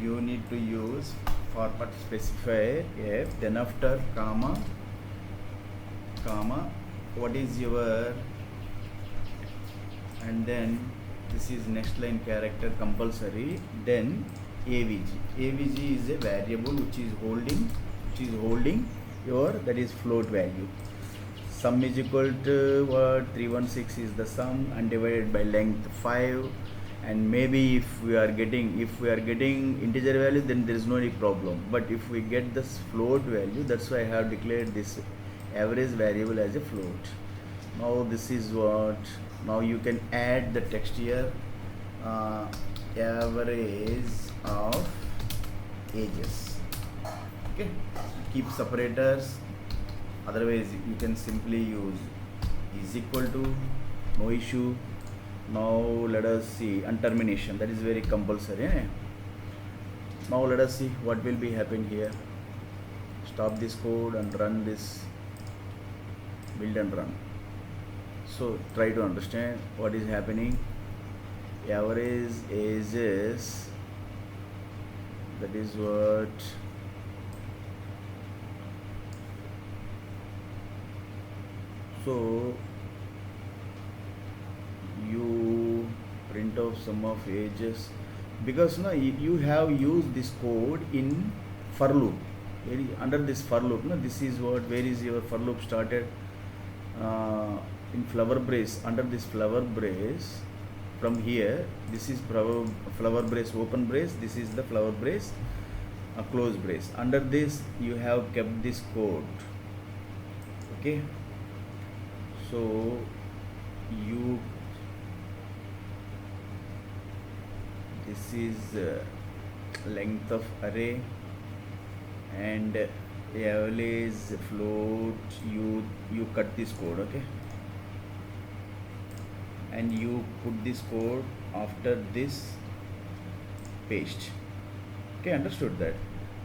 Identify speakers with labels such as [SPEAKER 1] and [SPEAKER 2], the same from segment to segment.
[SPEAKER 1] you need to use format specifier f, then after comma, what is your, and then this is next line character compulsory, then avg is a variable which is holding your, that is float value. Sum is equal to what, 316 is the sum, and divided by length 5. And maybe if we are getting integer value, then there is no any problem. But if we get this float value, that's why I have declared this average variable as a float. Now this is what, now you can add the text here, average of ages. Okay, keep separators, otherwise you can simply use is equal to, no issue. Now let us see, and termination, that is very compulsory, eh? Now let us see what will be happening here. Stop this code and run this, build and run. So try to understand what is happening. Average ages, that is what, so you print out sum of ages, because now you have used this code in for loop. Under this for loop, no, this is what, where is your for loop started, in flower brace. Under this flower brace, from here, this is flower brace open brace, this is the flower brace close brace. Under this you have kept this code. Okay, so you, this is length of array, and average float, you cut this code. Okay, and you put this code after this paste. Okay, understood that?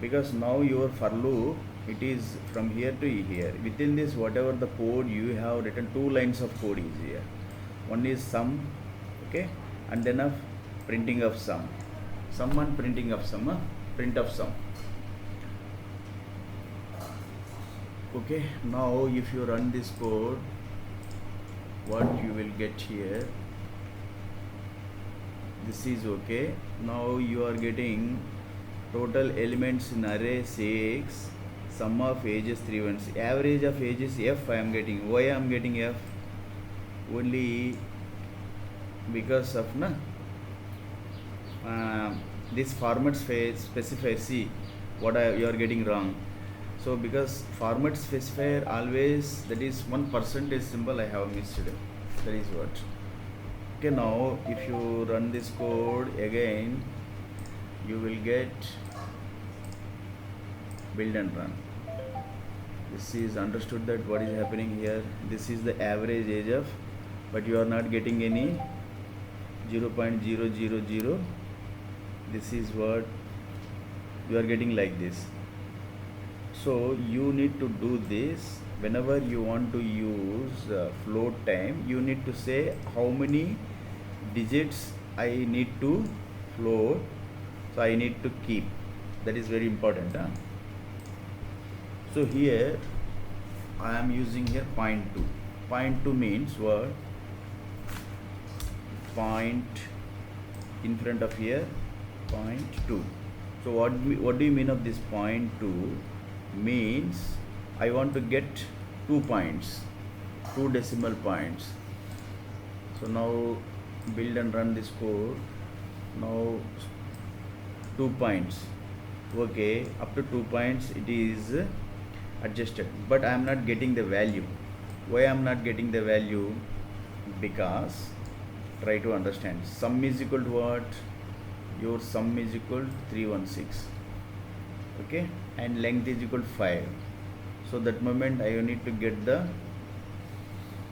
[SPEAKER 1] Because now your for loop, it is from here to here. Within this, whatever the code you have written, 2 lines of code is here. One is sum, okay, and then of printing of sum and printing of sum, print of sum. Okay, now if you run this code, what you will get here, this is okay. Now you are getting total elements in array 6, sum of ages 316, average of ages f I am getting. Why I am getting f? Only because of this format specifier. See what you are getting wrong. So because format specifier always, that is 1% symbol I have missed. That is what. Okay, now if you run this code again, you will get build and run. This is understood that what is happening here. This is the average age of, but you are not getting any 0.000. This is what you are getting like this. So you need to do this whenever you want to use float time. You need to say how many digits I need to float, so I need to keep. That is very important. So here I am using here 0.2. 0.2 means what? Point in front of here 0.2. So what do you mean of this 0.2? Means I want to get 2 points, 2 decimal points. So now build and run this code. Now 2 points. Okay, up to 2 points it is adjusted, but I am not getting the value. Why I am not getting the value? Because, try to understand, sum is equal to what? Your sum is equal to 316. Okay, and length is equal to 5. So that moment I need to get the